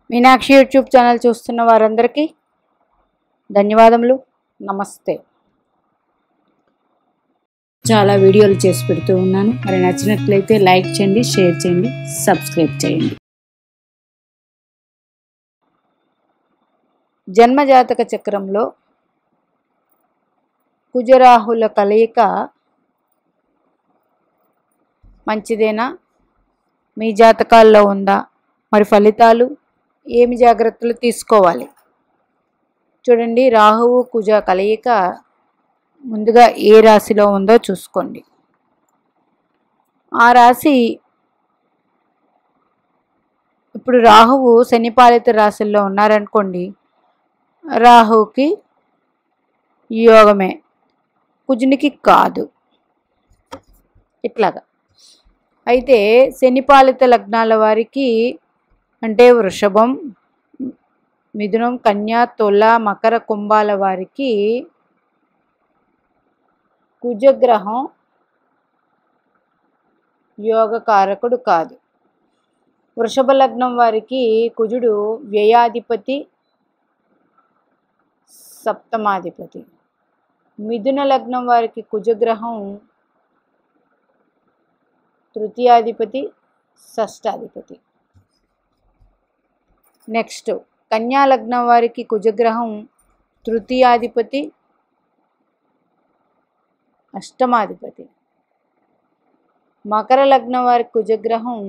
Meenakshi YouTube channel చూస్తున్న వారందరికీ ధన్యవాదములు. నమస్తే. చాలా వీడియోలు చేసి పెడుతూ ఉన్నాను. మరి నచ్చినట్లయితే లైక్ చేయండి, షేర్ చేయండి, సబ్స్క్రైబ్ చేయండి. జన్మజాతక చక్రంలో కుజరాహుల కలయిక మంచిదేనా? మీ జాతకాల్లో ఉందా? మరి ఫలితాలు ఏమి జాగ్రత్తలు తీసుకోవాలి? చూడండి, రాహువు కుజ కలయిక ముందుగా ఏ రాశిలో ఉందో చూసుకోండి. ఆ రాశి ఇప్పుడు రాహువు శనిపాలిత రాశుల్లో ఉన్నారనుకోండి, రాహువుకి యోగమే, కుజునికి కాదు. ఇట్లాగా అయితే శనిపాలిత లగ్నాల వారికి అంటే వృషభం, మిథునం, కన్యా, తుల, మకర, కుంభాల వారికి కుజగ్రహం యోగకారకుడు కాదు. వృషభ లగ్నం వారికి కుజుడు వ్యయాధిపతి, సప్తమాధిపతి. మిథున లగ్నం వారికి కుజగ్రహం తృతీయాధిపతి, షష్టాధిపతి. నెక్స్ట్ కన్యా లగ్నం వారికి కుజగ్రహం తృతీయాధిపతి, అష్టమాధిపతి. మకర లగ్నం వారికి కుజగ్రహం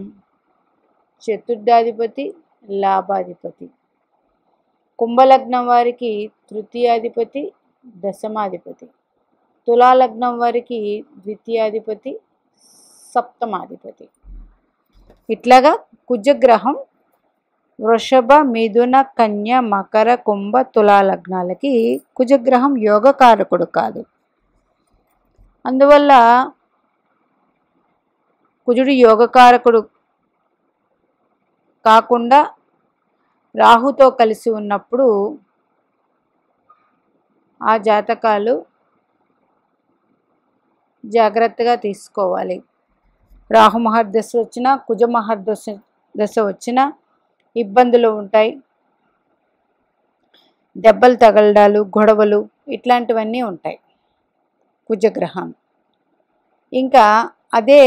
చతుర్థాధిపతి, లాభాధిపతి. కుంభలగ్నం వారికి తృతీయాధిపతి, దశమాధిపతి. తులాలగ్నం వారికి ద్వితీయాధిపతి, సప్తమాధిపతి. ఇట్లాగా కుజగ్రహం వృషభ, మిథున, కన్య, మకర, కుంభ, తులా లగ్నాలకి కుజగ్రహం యోగకారకుడు కాదు. అందువల్ల కుజుడు యోగకారకుడు కాకుండా రాహుతో కలిసి ఉన్నప్పుడు ఆ జాతకాలు జాగ్రత్తగా తీసుకోవాలి. రాహు మహర్దశ వచ్చినా, కుజ మహర్దశ వచ్చినా ఇబ్బందులు ఉంటాయి. దెబ్బలు తగలడాలు, గొడవలు ఇట్లాంటివన్నీ ఉంటాయి కుజగ్రహం. ఇంకా అదే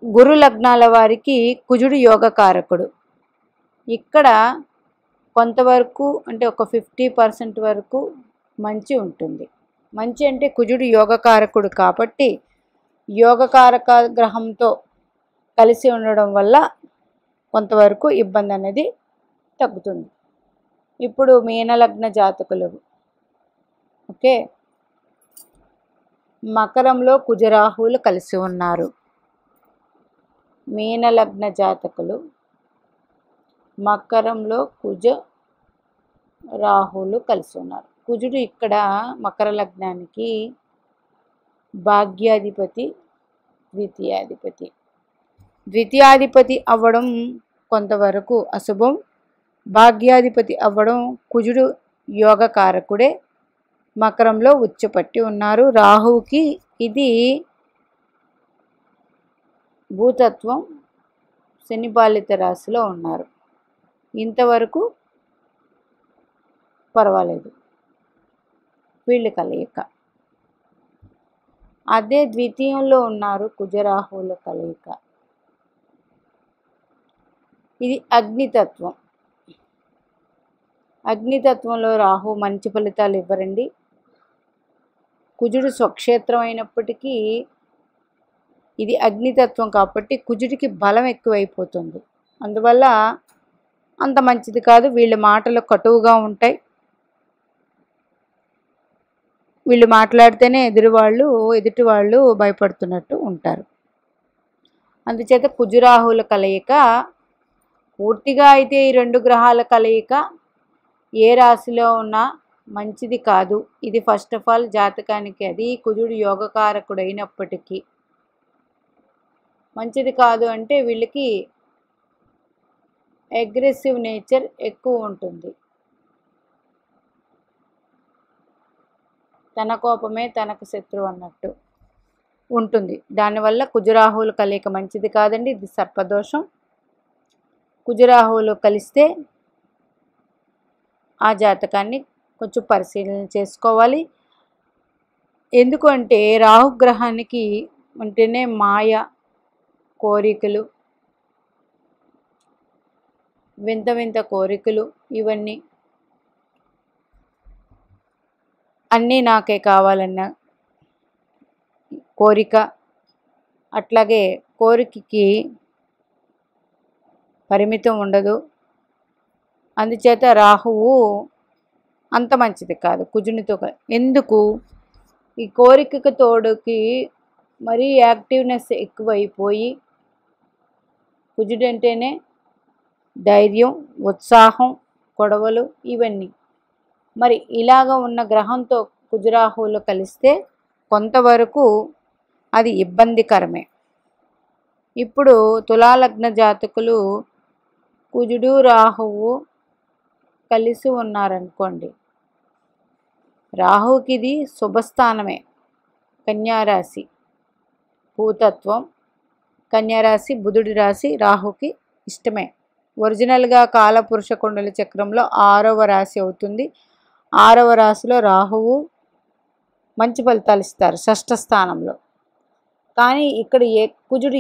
గురు లగ్నాల వారికి కుజుడు యోగకారకుడు. ఇక్కడ కొంతవరకు అంటే ఒక 50% వరకు మంచి ఉంటుంది. మంచి అంటే కుజుడు యోగకారకుడు కాబట్టి యోగకారక గ్రహంతో కలిసి ఉండడం వల్ల కొంతవరకు ఇబ్బంది అనేది తగ్గుతుంది. ఇప్పుడు మీనలగ్న జాతకులు, ఓకే, మకరంలో కుజరాహువులు కలిసి ఉన్నారు. మీనలగ్న జాతకులు మకరంలో కుజ రాహువులు కలిసి ఉన్నారు. కుజుడు ఇక్కడ మకర లగ్నానికి భాగ్యాధిపతి, ద్వితీయాధిపతి. ద్వితీయాధిపతి అవ్వడం కొంతవరకు అశుభం. భాగ్యాధిపతి అవ్వడం, కుజుడు యోగకారకుడే, మకరంలో ఉచ్చపట్టి ఉన్నారు. రాహువుకి ఇది భూతత్వం, శనిపాలిత రాశిలో ఉన్నారు. ఇంతవరకు పర్వాలేదు వీళ్ళు కలయిక. అదే ద్వితీయంలో ఉన్నారు కుజరాహువుల కలయిక. ఇది అగ్నితత్వం. అగ్నితత్వంలో రాహు మంచి ఫలితాలు ఇవ్వరండి. కుజుడు స్వక్షేత్రం అయినప్పటికీ ఇది అగ్నితత్వం కాబట్టి కుజుడికి బలం ఎక్కువైపోతుంది. అందువల్ల అంత మంచిది కాదు. వీళ్ళ మాటలు కటువుగా ఉంటాయి. వీళ్ళు మాట్లాడితేనే ఎదుటి వాళ్ళు భయపడుతున్నట్టు ఉంటారు. అందుచేత కుజరాహుల కలయిక పూర్తిగా అయితే ఈ రెండు గ్రహాల కలయిక ఏ రాశిలో ఉన్నా మంచిది కాదు. ఇది ఫస్ట్ ఆఫ్ ఆల్ జాతకానికి అది కుజుడు యోగకారకుడు అయినప్పటికీ మంచిది కాదు. అంటే వీళ్ళకి అగ్రెసివ్ నేచర్ ఎక్కువ ఉంటుంది. తన కోపమే తనకు శత్రువు అన్నట్టు ఉంటుంది. దానివల్ల కుజరాహువుల కలయిక మంచిది కాదండి, ఇది సర్పదోషం. కుజరాహువులు కలిస్తే ఆ జాతకాన్ని కొంచెం పరిశీలన చేసుకోవాలి. ఎందుకు అంటే రాహుగ్రహానికి ఉంటేనే మాయ, కోరికలు, వింత వింత కోరికలు, ఇవన్నీ అన్నీ నాకే కావాలన్న కోరిక. అట్లాగే కోరికకి పరిమితం ఉండదు. అందుచేత రాహువు అంత మంచిది కాదు కుజునితో. ఎందుకు ఈ కోరికకు తోడుకి మరీ యాక్టివ్నెస్ ఎక్కువైపోయి, కుజుడంటేనే ధైర్యం, ఉత్సాహం, గొడవలు, ఇవన్నీ. మరి ఇలాగ ఉన్న గ్రహంతో కుజరాహువులు కలిస్తే కొంతవరకు అది ఇబ్బందికరమే. ఇప్పుడు తులాలగ్న జాతకులు కుజుడు రాహువు కలిసి ఉన్నారనుకోండి, రాహువుకి ఇది శుభస్థానమే. కన్యారాశి భూతత్వం, కన్యారాశి బుధుడి రాశి రాహుకి ఇష్టమే. ఒరిజినల్గా కాలపురుష కుండలి చక్రంలో 6వ రాశి అవుతుంది. 6వ రాశిలో రాహువు మంచి ఫలితాలు ఇస్తారు, షష్ఠ స్థానంలో. కానీ ఇక్కడ కుజుడు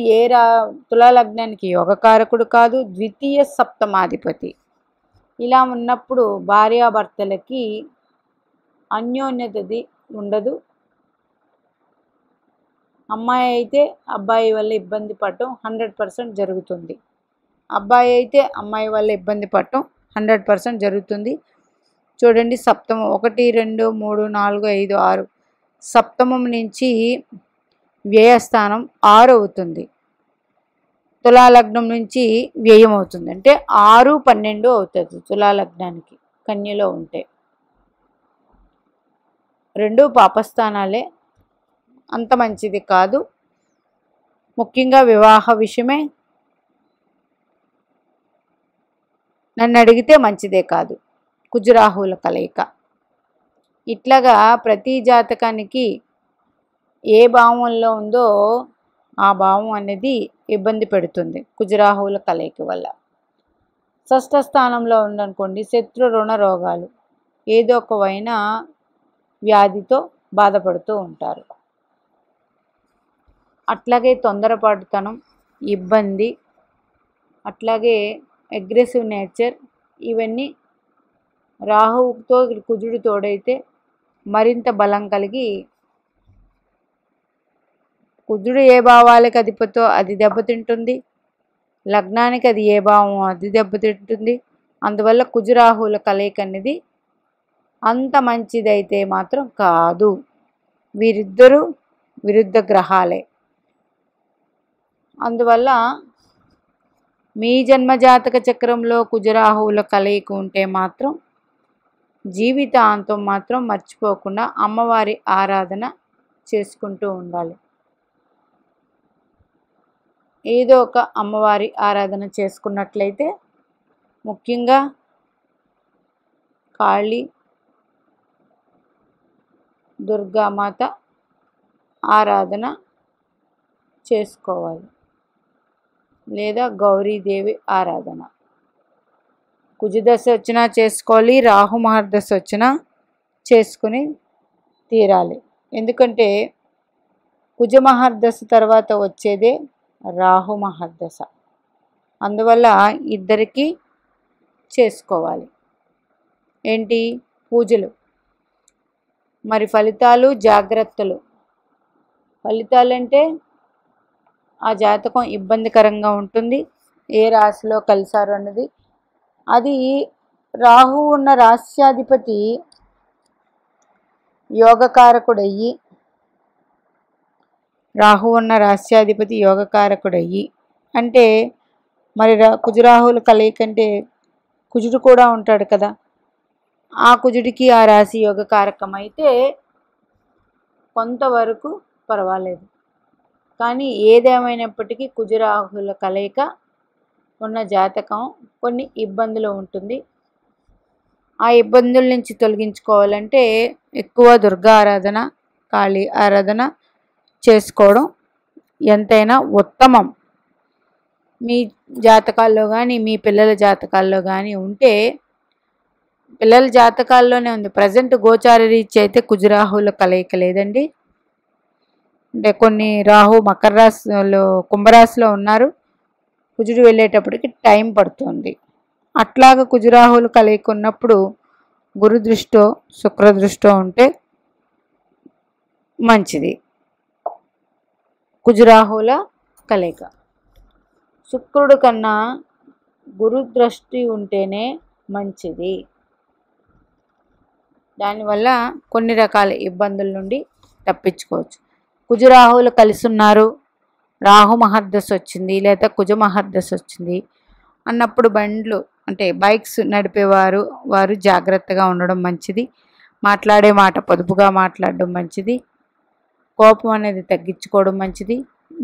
తులాలగ్నానికి యోగకారకుడు కాదు, ద్వితీయ సప్తమాధిపతి. ఇలా ఉన్నప్పుడు భార్యాభర్తలకి అన్యోన్యతది ఉండదు. అమ్మాయి అయితే అబ్బాయి వల్ల ఇబ్బంది పడటం 100% జరుగుతుంది. అబ్బాయి అయితే అమ్మాయి వల్ల ఇబ్బంది పడటం 100% జరుగుతుంది. చూడండి, సప్తమం 1, 2, 3, 4, 5, 6 సప్తమం నుంచి వ్యయస్థానం 6 అవుతుంది. తులాలగ్నం నుంచి వ్యయం అవుతుంది. అంటే 6, 12 అవుతుంది తులాలగ్నానికి కన్యలో ఉంటే. 2 పాపస్థానాలే, అంత మంచిది కాదు. ముఖ్యంగా వివాహ విషయమే నన్ను అడిగితే మంచిదే కాదు కుజరాహువుల కలయిక. ఇట్లాగా ప్రతి జాతకానికి ఏ భావంలో ఉందో ఆ భావం అనేది ఇబ్బంది పెడుతుంది కుజరాహువుల కలయిక వల్ల. షష్ఠ స్థానంలో ఉందనుకోండి, శత్రు రుణ రోగాలు, ఏదో ఒకవైన వ్యాధితో బాధపడుతూ ఉంటారు. అట్లాగే తొందరపాటుతనం, ఇబ్బంది, అట్లాగే అగ్రెసివ్ నేచర్, ఇవన్నీ రాహువుతో కుజుడు తోడైతే మరింత బలం కలిగి, కుజుడు ఏ భావాలకు అధిపతో అది దెబ్బతింటుంది, లగ్నానికి అది ఏ భావం అది దెబ్బతింటుంది. అందువల్ల కుజరాహువుల కలయిక అనేది అంత మంచిదైతే మాత్రం కాదు. వీరిద్దరూ విరుద్ధ గ్రహాలే. అందువల్ల మీ జన్మజాతక చక్రంలో కుజరాహువుల కలయిక ఉంటే మాత్రం జీవితాంతం మాత్రం మర్చిపోకుండా అమ్మవారి ఆరాధన చేసుకుంటూ ఉండాలి. ఏదో ఒక అమ్మవారి ఆరాధన చేసుకున్నట్లయితే, ముఖ్యంగా కాళీ, దుర్గామాత ఆరాధన చేసుకోవాలి, లేదా గౌరీదేవి ఆరాధన. కుజదశ వచ్చినా చేసుకోవాలి, రాహు మహర్దశ వచ్చినా చేసుకుని తీరాలి. ఎందుకంటే కుజ మహర్దశ తర్వాత వచ్చేదే రాహు మహర్దశ. అందువల్ల ఇద్దరికీ చేసుకోవాలి. ఏంటి పూజలు, మరి ఫలితాలు, జాగ్రత్తలు. ఫలితాలంటే ఆ జాతకం ఇబ్బందికరంగా ఉంటుంది, ఏ రాశిలో కలిశారు అన్నది. అది రాహు ఉన్న రాశ్యాధిపతి యోగకారకుడయ్యి, అంటే మరి కుజరాహువుల కలయిక అంటే కుజుడు కూడా ఉంటాడు కదా, ఆ కుజుడికి ఆ రాశి యోగకారకం అయితే కొంతవరకు పర్వాలేదు. కానీ ఏదేమైనప్పటికీ కుజరాహువుల కలయిక ఉన్న జాతకం కొన్ని ఇబ్బందులు ఉంటుంది. ఆ ఇబ్బందుల నుంచి తొలగించుకోవాలంటే ఎక్కువ దుర్గా ఆరాధన, కాళీ ఆరాధన చేసుకోవడం ఎంతైనా ఉత్తమం. మీ జాతకాల్లో కానీ మీ పిల్లల జాతకాల్లో కానీ ఉంటే, పిల్లల జాతకాల్లోనే ఉంది. ప్రజెంట్ గోచార రీత్యా అయితే కుజరాహుల కలయిక లేదండి. అంటే కొన్ని రాహు మకర రాశిలో కుంభరాశిలో ఉన్నారు. కుజుడు వెళ్ళేటప్పటికి టైం పడుతుంది. అట్లాగా కుజరాహులు కలయిక ఉన్నప్పుడు గురు దృష్టో శుక్ర దృష్టో ఉంటే మంచిది. కుజరాహుల కలయిక శుక్రుడు కన్నా గురు దృష్టి ఉంటేనే మంచిది. దానివల్ల కొన్ని రకాల ఇబ్బందుల నుండి తప్పించుకోవచ్చు. కుజరాహువులు కలిసి ఉన్నారు, రాహు మహర్దశ వచ్చింది లేదా కుజ మహర్దశ వచ్చింది అన్నప్పుడు బండ్లు అంటే బైక్స్ నడిపేవారు వారు జాగ్రత్తగా ఉండడం మంచిది. మాట్లాడే మాట పొదుపుగా మాట్లాడడం మంచిది. కోపం అనేది తగ్గించుకోవడం మంచిది.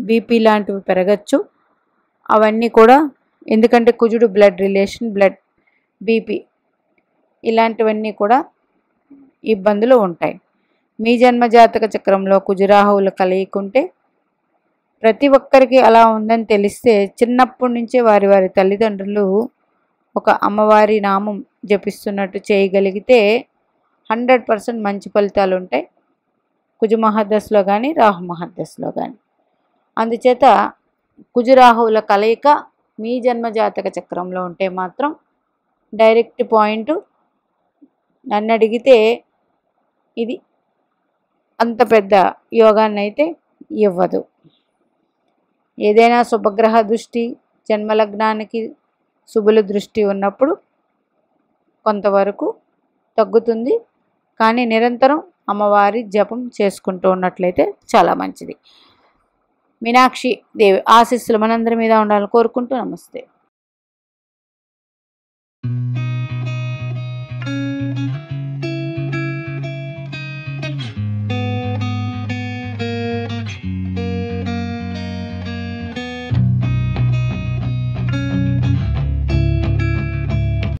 బీపీ లాంటివి పెరగచ్చు. అవన్నీ కూడా ఎందుకంటే కుజుడు బ్లడ్ రిలేషన్, బ్లడ్ బీపీ ఇలాంటివన్నీ కూడా ఇబ్బందులు ఉంటాయి. మీ జన్మజాతక చక్రంలో కుజరాహువులు కలయికుంటే ప్రతి ఒక్కరికి అలా ఉందని తెలిస్తే చిన్నప్పటి నుంచే వారి వారి తల్లిదండ్రులు ఒక అమ్మవారి నామం జపిస్తున్నట్టు చేయగలిగితే 100% మంచి ఫలితాలు ఉంటాయి. కుజ మహర్దశలో కానీ రాహు మహర్దశలో కానీ. అందుచేత కుజరాహువుల కలయిక మీ జన్మజాతక చక్రంలో ఉంటే మాత్రం డైరెక్ట్ పాయింట్ నన్ను అడిగితే ఇది అంత పెద్ద యోగాన్ని అయితే ఇవ్వదు. ఏదైనా శుభగ్రహ దృష్టి జన్మలగ్నానికి శుభుల దృష్టి ఉన్నప్పుడు కొంతవరకు తగ్గుతుంది. కానీ నిరంతరం అమ్మవారి జపం చేసుకుంటూ ఉన్నట్లయితే చాలా మంచిది. మీనాక్షి దేవి ఆశీస్సులు మనందరి మీద ఉండాలని కోరుకుంటూ నమస్తే.